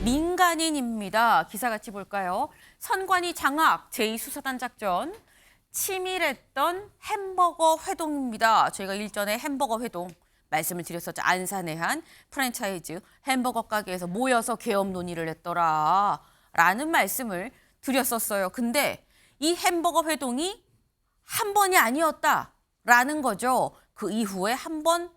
민간인입니다. 기사 같이 볼까요? 선관위 장악, 제2수사단 작전, 치밀했던 햄버거 회동입니다. 저희가 일전에 햄버거 회동 말씀을 드렸었죠. 안산의 한 프랜차이즈 햄버거 가게에서 모여서 계엄 논의를 했더라 라는 말씀을 드렸었어요. 근데 이 햄버거 회동이 한 번이 아니었다라는 거죠. 그 이후에 한 번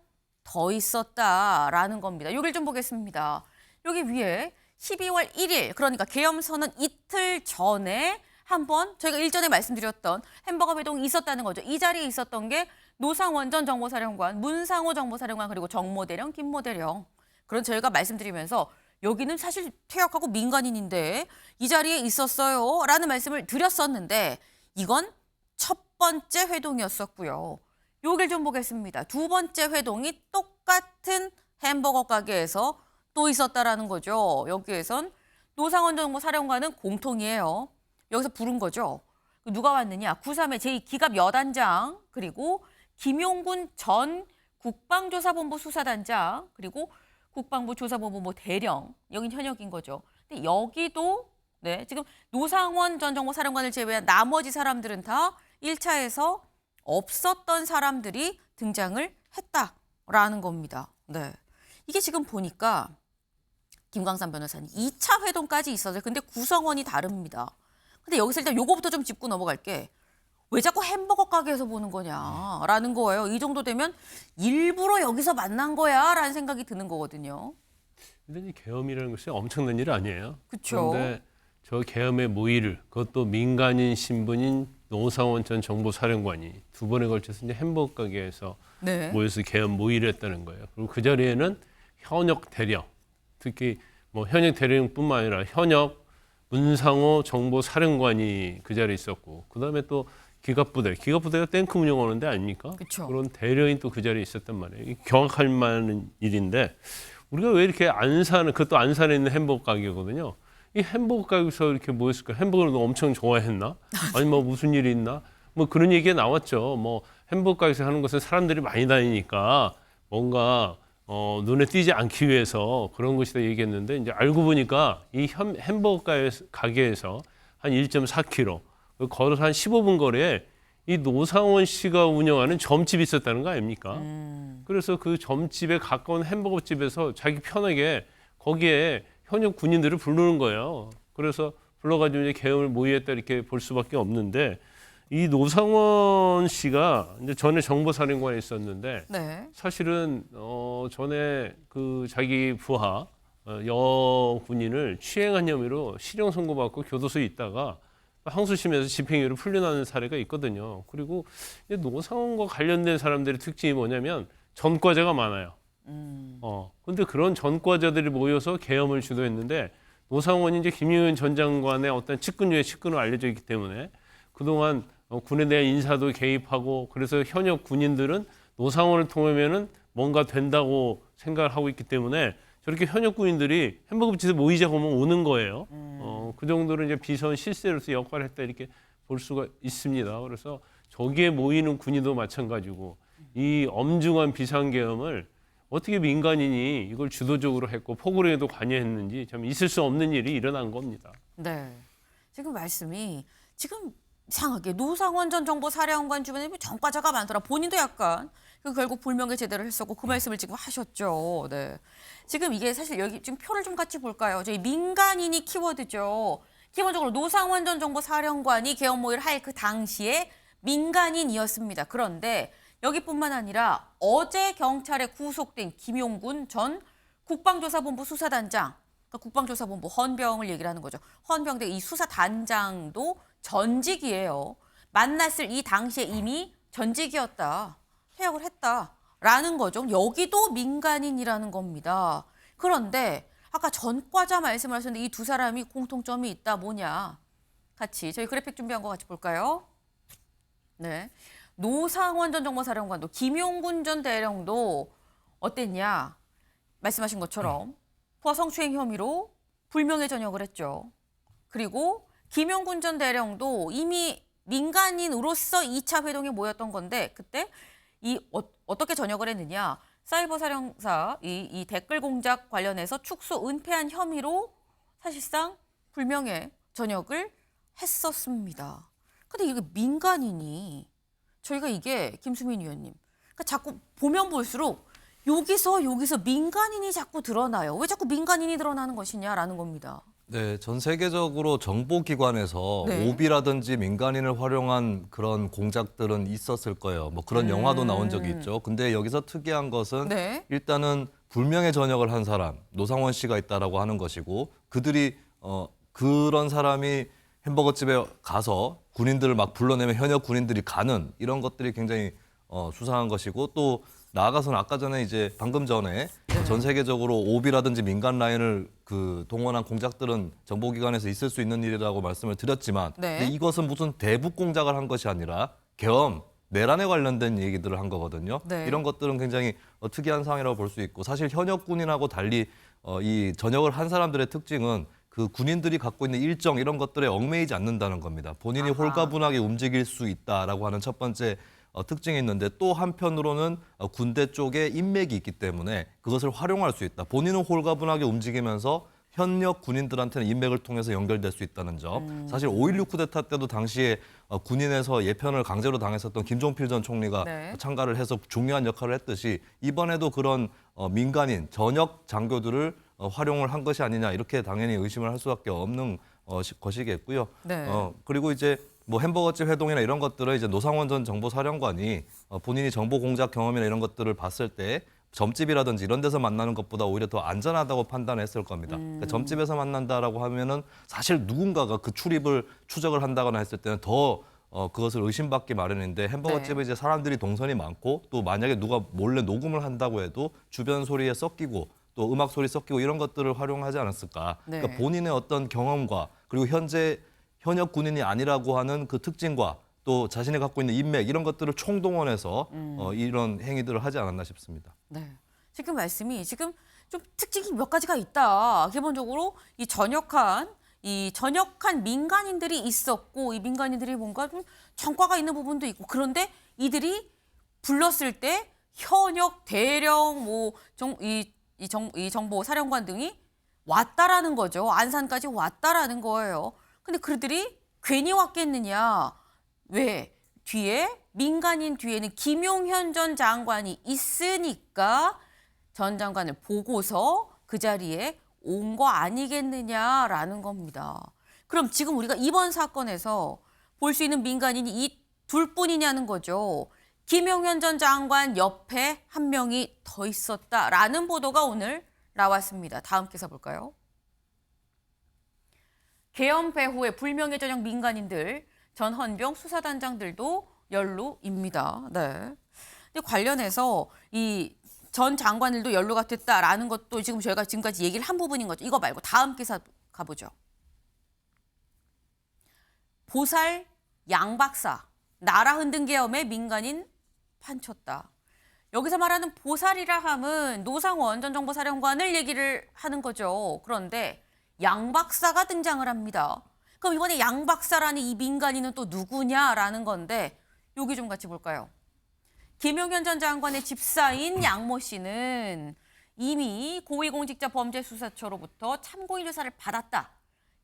더 있었다라는 겁니다. 여기를 좀 보겠습니다. 여기 위에 12월 1일, 그러니까 계엄 선언 이틀 전에 한 번 저희가 일전에 말씀드렸던 햄버거 회동이 있었다는 거죠. 이 자리에 있었던 게 노상원 전 정보사령관, 문상호 정보사령관, 그리고 정모대령, 김모대령. 그런 저희가 말씀드리면서 여기는 사실 퇴역하고 민간인인데 이 자리에 있었어요 라는 말씀을 드렸었는데 이건 첫 번째 회동이었었고요. 여길 좀 보겠습니다. 두 번째 회동이 똑같은 햄버거 가게에서 또 있었다라는 거죠. 여기에선 노상원 정보사령관은 공통이에요. 여기서 부른 거죠. 누가 왔느냐? 9.3의 제2기갑 여단장, 그리고 김용군 전 국방조사본부 수사단장, 그리고 국방부 조사본부 뭐 대령, 여긴 현역인 거죠. 근데 여기도 지금 노상원 전 정보사령관을 제외한 나머지 사람들은 다 1차에서 없었던 사람들이 등장을 했다라는 겁니다. 이게 지금 보니까 김광삼 변호사님 2차 회동까지 있었어요. 근데 구성원이 다릅니다. 근데 여기서 일단 요거부터 좀 짚고 넘어갈게. 왜 자꾸 햄버거 가게에서 보는 거냐라는 거예요. 이 정도 되면 일부러 여기서 만난 거야라는 생각이 드는 거거든요. 근데 이 계엄이라는 것이 엄청난 일 아니에요. 그렇죠. 그런데 저 계엄의 모의를, 그것도 민간인 신분인 노상원 전 정보사령관이 두 번에 걸쳐서 이제 햄버거 가게에서 모여서 계엄 모의를 했다는 거예요. 그리고 그 자리에는 현역 대령, 특히 뭐 현역 대령뿐만 아니라 현역 문상호 정보사령관이 그 자리에 있었고, 그다음에 또 기갑부대가 탱크 운영하는 데 아닙니까? 그쵸. 그런 대령이 또 그 자리에 있었단 말이에요. 경악할 만한 일인데 우리가 왜 이렇게 그것도 안산에 있는 햄버거 가게거든요. 이 햄버거 가게에서 이렇게 모였을까? 햄버거를 엄청 좋아했나? 아니 뭐 무슨 일이 있나? 뭐 그런 얘기가 나왔죠. 뭐 햄버거 가게에서 하는 것은 사람들이 많이 다니니까 뭔가 눈에 띄지 않기 위해서 그런 것이다 얘기했는데, 이제 알고 보니까 이 햄버거 가게에서 한 1.4km 걸어서 한 15분 거리에 이 노상원 씨가 운영하는 점집이 있었다는 거 아닙니까? 그래서 그 점집에 가까운 햄버거 집에서 자기 편하게 거기에 현역 군인들을 부르는 거예요. 그래서 불러가지고 이제 계엄을 모의했다 이렇게 볼 수밖에 없는데, 이 노상원 씨가 이제 전에 정보사령관에 있었는데 사실은 전에 그 자기 부하 여군인을 추행한 혐의로 실형 선고받고 교도소에 있다가 항소심에서 집행유예로 풀려나는 사례가 있거든요. 그리고 노상원과 관련된 사람들의 특징이 뭐냐면 전과자가 많아요. 근데 그런 전과자들이 모여서 계엄을 주도했는데, 노상원이 이제 김용현 전 장관의 어떤 측근으로 알려져 있기 때문에 그동안 군에 대한 인사도 개입하고, 그래서 현역 군인들은 노상원을 통하면은 뭔가 된다고 생각을 하고 있기 때문에 저렇게 현역 군인들이 햄버거 집에 모이자고 하면 오는 거예요. 그 정도로 이제 비선 실세로서 역할을 했다 이렇게 볼 수가 있습니다. 그래서 저기에 모이는 군인도 마찬가지고, 이 엄중한 비상계엄을 어떻게 민간인이 이걸 주도적으로 했고 포고령에도 관여했는지 참 있을 수 없는 일이 일어난 겁니다. 지금 말씀이 지금 이상하게 노상원 전 정보사령관 주변에 전과자가 많더라. 본인도 약간 결국 불명예 제대로 했었고 그 말씀을 지금 하셨죠. 지금 이게 사실 여기 지금 표를 좀 같이 볼까요? 저희 민간인이 키워드죠. 기본적으로 노상원 전 정보사령관이 계엄 모의를 할 그 당시에 민간인이었습니다. 그런데 여기뿐만 아니라 어제 경찰에 구속된 김용군 전 국방조사본부 수사단장, 그러니까 국방조사본부 헌병을 얘기를 하는 거죠. 헌병대 이 수사단장도 전직이에요. 만났을 이 당시에 이미 전직이었다. 퇴역을 했다라는 거죠. 여기도 민간인이라는 겁니다. 그런데 아까 전과자 말씀을 하셨는데 이 두 사람이 공통점이 있다. 뭐냐? 같이 저희 그래픽 준비한 거 같이 볼까요? 노상원 전 정보사령관도 김용군 전 대령도 어땠냐? 말씀하신 것처럼 부하 성추행 혐의로 불명예 전역을 했죠. 그리고 김용군 전 대령도 이미 민간인으로서 2차 회동에 모였던 건데 그때 어떻게 전역을 했느냐? 사이버 사령사 이 댓글 공작 관련해서 축소 은폐한 혐의로 사실상 불명예 전역을 했었습니다. 근데 이게 민간인이 저희가 이게 김수민 의원님 그러니까 자꾸 보면 볼수록 여기서 민간인이 자꾸 드러나요. 왜 자꾸 민간인이 드러나는 것이냐라는 겁니다. 네, 전 세계적으로 정보기관에서 네. 오비라든지 민간인을 활용한 그런 공작들은 있었을 거예요. 뭐 그런 영화도 나온 적이 있죠. 근데 여기서 특이한 것은 네. 일단은 불명예 전역을 한 사람, 노상원 씨가 있다라고 하는 것이고 그들이 그런 사람이 햄버거집에 가서 군인들을 막 불러내면 현역 군인들이 가는 이런 것들이 굉장히 수상한 것이고 또 나아가서는 아까 전에 이제 방금 전에 전 세계적으로 오비라든지 민간 라인을 그 동원한 공작들은 정보기관에서 있을 수 있는 일이라고 말씀을 드렸지만 네. 근데 이것은 무슨 대북 공작을 한 것이 아니라 계엄 내란에 관련된 얘기들을 한 거거든요. 네. 이런 것들은 굉장히 특이한 상황이라고 볼 수 있고 사실 현역 군인하고 달리 이 전역을 한 사람들의 특징은 그 군인들이 갖고 있는 일정 이런 것들에 얽매이지 않는다는 겁니다. 본인이 아하. 홀가분하게 움직일 수 있다라고 하는 첫 번째 특징이 있는데 또 한편으로는 군대 쪽에 인맥이 있기 때문에 그것을 활용할 수 있다. 본인은 홀가분하게 움직이면서 현역 군인들한테는 인맥을 통해서 연결될 수 있다는 점. 사실 5.16 쿠데타 때도 당시에 군인에서 예편을 강제로 당했었던 김종필 전 총리가 네. 참가를 해서 중요한 역할을 했듯이 이번에도 그런 민간인 전역 장교들을 활용을 한 것이 아니냐 이렇게 당연히 의심을 할 수밖에 없는 것이겠고요. 네. 그리고 이제 뭐 햄버거집 회동이나 이런 것들을 이제 노상원 전 정보사령관이 본인이 정보 공작 경험이나 이런 것들을 봤을 때 점집이라든지 이런 데서 만나는 것보다 오히려 더 안전하다고 판단했을 겁니다. 그러니까 점집에서 만난다라고 하면은 사실 누군가가 그 출입을 추적을 한다거나 했을 때는 더 그것을 의심받기 마련인데 햄버거집에 네. 이제 사람들이 동선이 많고 또 만약에 누가 몰래 녹음을 한다고 해도 주변 소리에 섞이고 또 음악 소리 섞이고 이런 것들을 활용하지 않았을까. 네. 그러니까 본인의 어떤 경험과 그리고 현역 군인이 아니라고 하는 그 특징과 또 자신이 갖고 있는 인맥 이런 것들을 총동원해서 이런 행위들을 하지 않았나 싶습니다. 네. 지금 말씀이 지금 좀 특징이 몇 가지가 있다. 기본적으로 이 전역한 민간인들이 있었고 이 민간인들이 뭔가 좀 전과가 있는 부분도 있고 그런데 이들이 불렀을 때 현역 대령 이 정보 사령관 등이 왔다라는 거죠. 안산까지 왔다라는 거예요. 근데 그들이 괜히 왔겠느냐? 왜? 민간인 뒤에는 김용현 전 장관이 있으니까 전 장관을 보고서 그 자리에 온 거 아니겠느냐라는 겁니다. 그럼 지금 우리가 이번 사건에서 볼 수 있는 민간인이 이 둘뿐이냐는 거죠. 김용현 전 장관 옆에 한 명이 더 있었다라는 보도가 오늘 나왔습니다. 다음 기사 볼까요? 계엄 배후의 불명예 전역 민간인들, 전헌병 수사단장들도 연루입니다. 네. 근데 관련해서 이 전 장관들도 연루가 됐다라는 것도 지금 저희가 지금까지 얘기를 한 부분인 거죠. 이거 말고 다음 기사 가보죠. 보살 양 박사, 나라 흔든 계엄에 민간인 판쳤다. 여기서 말하는 보살이라 함은 노상원 전 정보사령관을 얘기를 하는 거죠. 그런데 양 박사가 등장을 합니다. 그럼 이번에 양 박사라는 이 민간인은 또 누구냐라는 건데 여기 좀 같이 볼까요? 김용현 전 장관의 집사인 양모 씨는 이미 고위공직자범죄수사처로부터 참고인 조사를 받았다.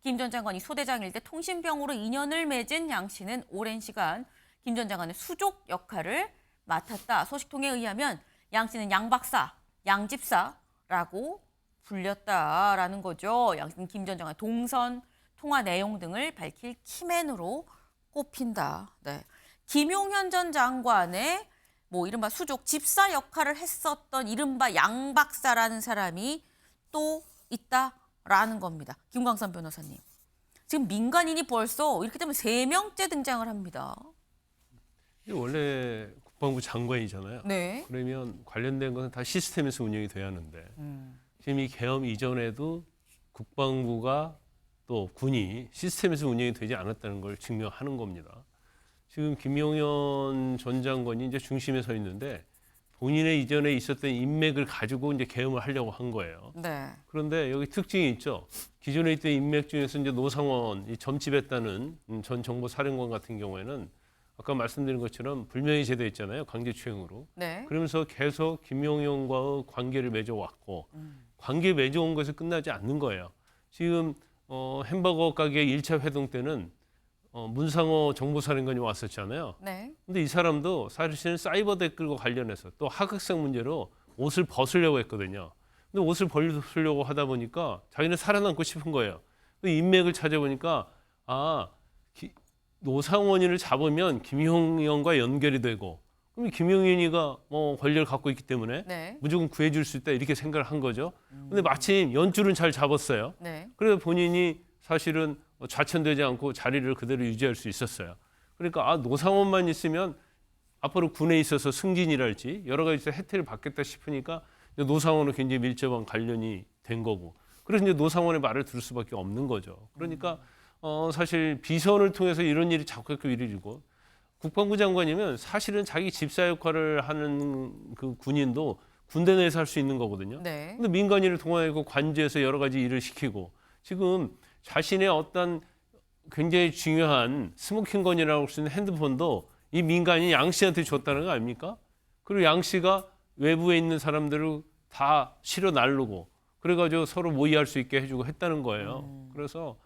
김 전 장관이 소대장일 때 통신병으로 인연을 맺은 양 씨는 오랜 시간 김 전 장관의 수족 역할을 맡았다. 소식통에 의하면 양 씨는 양 박사, 양 집사라고 불렸다라는 거죠. 양 씨는 김 전 장관 동선, 통화 내용 등을 밝힐 키맨으로 꼽힌다. 네. 김용현 전 장관의 이른바 수족 집사 역할을 했었던 이른바 양 박사라는 사람이 또 있다라는 겁니다. 김광선 변호사님. 지금 민간인이 벌써 이렇게 되면 3명째 등장을 합니다. 이게 원래 국방부 장관이잖아요. 네. 그러면 관련된 것은 다 시스템에서 운영이 돼야 하는데 지금 이 계엄 이전에도 국방부가 또 군이 시스템에서 운영이 되지 않았다는 걸 증명하는 겁니다. 지금 김용현 전 장관이 이제 중심에 서 있는데 본인의 이전에 있었던 인맥을 가지고 이제 계엄을 하려고 한 거예요. 네. 그런데 여기 특징이 있죠. 기존에 있던 인맥 중에서 이제 노상원, 이 점집했다는 전 정보사령관 같은 경우에는 아까 말씀드린 것처럼 불명예 제도했잖아요. 강제추행으로. 네. 그러면서 계속 김용현과의 관계를 맺어왔고 관계 맺어온 것이 끝나지 않는 거예요. 지금 햄버거 가게 1차 회동 때는 문상호 정보사령관이 왔었잖아요. 네. 근데 이 사람도 사실은 사이버 댓글과 관련해서 또 하극상 문제로 옷을 벗으려고 했거든요. 근데 옷을 벗으려고 하다 보니까 자기는 살아남고 싶은 거예요. 그 인맥을 찾아보니까 노상원인을 잡으면 김용현과 연결이 되고 그럼 김용현이가 권력을 갖고 있기 때문에 네. 무조건 구해줄 수 있다 이렇게 생각을 한 거죠. 근데 마침 연줄은 잘 잡았어요. 네. 그래서 본인이 사실은 좌천되지 않고 자리를 그대로 유지할 수 있었어요. 그러니까 노상원만 있으면 앞으로 군에 있어서 승진이랄지 여러 가지 혜택을 받겠다 싶으니까 노상원은 굉장히 밀접한 관련이 된 거고 그래서 이제 노상원의 말을 들을 수밖에 없는 거죠. 그러니까 사실 비선을 통해서 이런 일이 자꾸 일어지고 국방부 장관이면 사실은 자기 집사 역할을 하는 그 군인도 군대 내에서 할 수 있는 거거든요. 네. 근데 민간인을 동원하고 관제해서 여러 가지 일을 시키고 지금 자신의 어떤 굉장히 중요한 스모킹건이라고 할 수 있는 핸드폰도 이 민간인 양 씨한테 줬다는 거 아닙니까? 그리고 양 씨가 외부에 있는 사람들을 다 실어 나르고 그래가지고 서로 모의할 수 있게 해주고 했다는 거예요. 그래서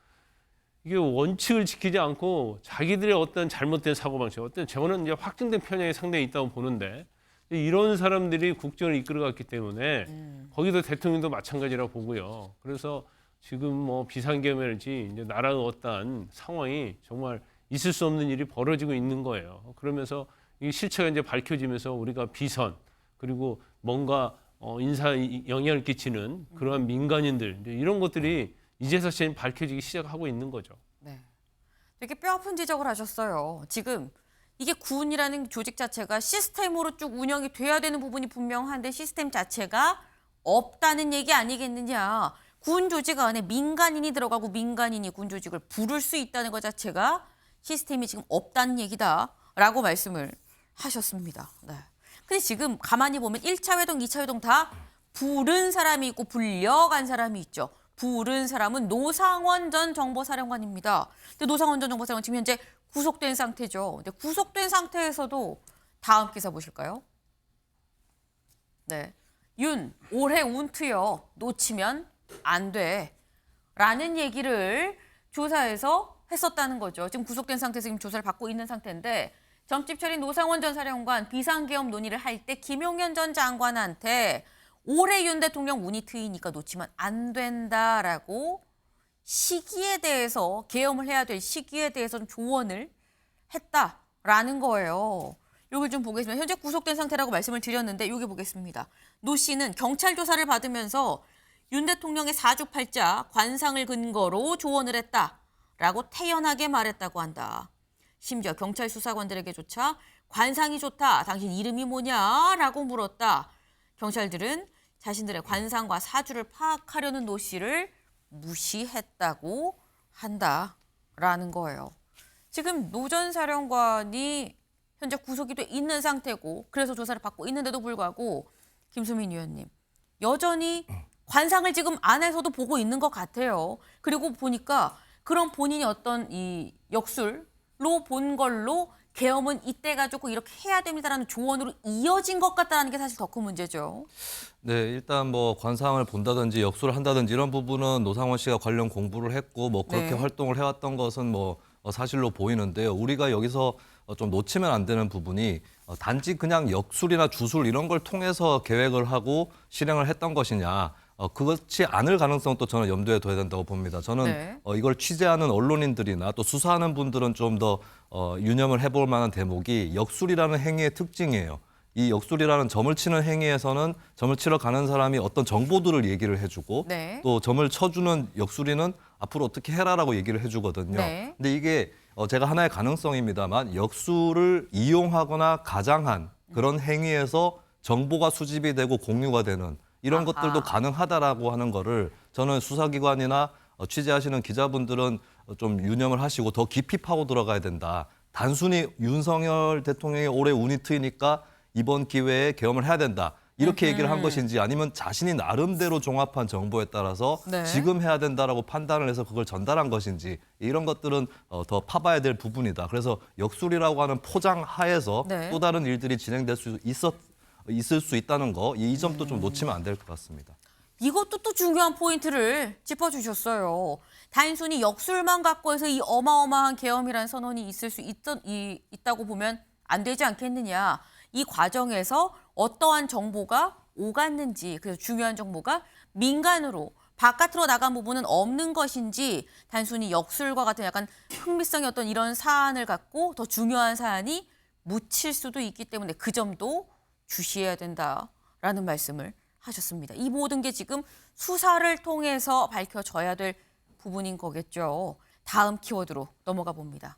이게 원칙을 지키지 않고 자기들의 어떤 잘못된 사고방식, 저는 이제 확증된 편향이 상당히 있다고 보는데 이런 사람들이 국정을 이끌어갔기 때문에 거기도 대통령도 마찬가지라고 보고요. 그래서 지금 비상계엄이랄지 이제 나라의 어떤 상황이 정말 있을 수 없는 일이 벌어지고 있는 거예요. 그러면서 이 실체가 이제 밝혀지면서 우리가 비선 그리고 뭔가 인사에 영향을 끼치는 그러한 민간인들 이런 것들이 이제서야 밝혀지기 시작하고 있는 거죠. 네. 되게 뼈아픈 지적을 하셨어요. 지금 이게 군이라는 조직 자체가 시스템으로 쭉 운영이 돼야 되는 부분이 분명한데 시스템 자체가 없다는 얘기 아니겠느냐. 군 조직 안에 민간인이 들어가고 민간인이 군 조직을 부를 수 있다는 것 자체가 시스템이 지금 없다는 얘기다라고 말씀을 하셨습니다. 네. 근데 지금 가만히 보면 1차 회동, 2차 회동 다 부른 사람이 있고 불려간 사람이 있죠. 부른 사람은 노상원 전 정보사령관입니다. 근데 노상원 전 정보사령관 지금 현재 구속된 상태죠. 근데 구속된 상태에서도 다음 기사 보실까요? 네. 올해 운투여 놓치면 안 돼. 라는 얘기를 조사에서 했었다는 거죠. 지금 구속된 상태에서 지금 조사를 받고 있는 상태인데 점집 처리 노상원 전 사령관 비상계엄 논의를 할 때 김용현 전 장관한테 올해 윤 대통령 운이 트이니까 놓치면 안 된다라고 시기에 대해서 계엄을 해야 될 시기에 대해서 좀 조언을 했다라는 거예요. 여기 좀 보겠습니다. 현재 구속된 상태라고 말씀을 드렸는데 여기 보겠습니다. 노 씨는 경찰 조사를 받으면서 윤 대통령의 사주팔자 관상을 근거로 조언을 했다라고 태연하게 말했다고 한다. 심지어 경찰 수사관들에게조차 관상이 좋다. 당신 이름이 뭐냐라고 물었다. 경찰들은 자신들의 관상과 사주를 파악하려는 노 씨를 무시했다고 한다라는 거예요. 지금 노 전 사령관이 현재 구속이 돼 있는 상태고 그래서 조사를 받고 있는데도 불구하고 김수민 의원님 여전히 관상을 지금 안에서도 보고 있는 것 같아요. 그리고 보니까 그런 본인이 어떤 이 역술로 본 걸로 계엄은 이때 가지고 이렇게 해야 됩니다라는 조언으로 이어진 것 같다는 게 사실 더 큰 문제죠. 네, 일단 관상을 본다든지 역술을 한다든지 이런 부분은 노상원 씨가 관련 공부를 했고 그렇게 네. 활동을 해왔던 것은 사실로 보이는데요. 우리가 여기서 좀 놓치면 안 되는 부분이 단지 그냥 역술이나 주술 이런 걸 통해서 계획을 하고 실행을 했던 것이냐. 그렇지 않을 가능성도 저는 염두에 둬야 된다고 봅니다. 저는 네. 이걸 취재하는 언론인들이나 또 수사하는 분들은 좀 더 유념을 해볼 만한 대목이 역술이라는 행위의 특징이에요. 이 역술이라는 점을 치는 행위에서는 점을 치러 가는 사람이 어떤 정보들을 얘기를 해주고 네. 또 점을 쳐주는 역술이는 앞으로 어떻게 해라라고 얘기를 해주거든요. 네. 근데 이게 제가 하나의 가능성입니다만 역술을 이용하거나 가장한 그런 행위에서 정보가 수집이 되고 공유가 되는 이런 아하. 것들도 가능하다라고 하는 거를 저는 수사기관이나 취재하시는 기자분들은 좀 유념을 하시고 더 깊이 파고 들어가야 된다. 단순히 윤석열 대통령의 올해 운이 트이니까 이번 기회에 계엄을 해야 된다. 이렇게 얘기를 한 것인지 아니면 자신이 나름대로 종합한 정보에 따라서 네. 지금 해야 된다라고 판단을 해서 그걸 전달한 것인지 이런 것들은 더 파봐야 될 부분이다. 그래서 역술이라고 하는 포장 하에서 네. 또 다른 일들이 진행될 수 있을 수 있다는 거, 이 점도 좀 놓치면 안 될 것 같습니다. 이것도 또 중요한 포인트를 짚어주셨어요. 단순히 역술만 갖고 해서 이 어마어마한 계엄이라는 선언이 있다고 보면 안 되지 않겠느냐. 이 과정에서 어떠한 정보가 오갔는지, 그래서 중요한 정보가 민간으로 바깥으로 나간 부분은 없는 것인지, 단순히 역술과 같은 약간 흥미성의 어떤 이런 사안을 갖고 더 중요한 사안이 묻힐 수도 있기 때문에 그 점도 주시해야 된다라는 말씀을 하셨습니다. 이 모든 게 지금 수사를 통해서 밝혀져야 될 부분인 거겠죠. 다음 키워드로 넘어가 봅니다.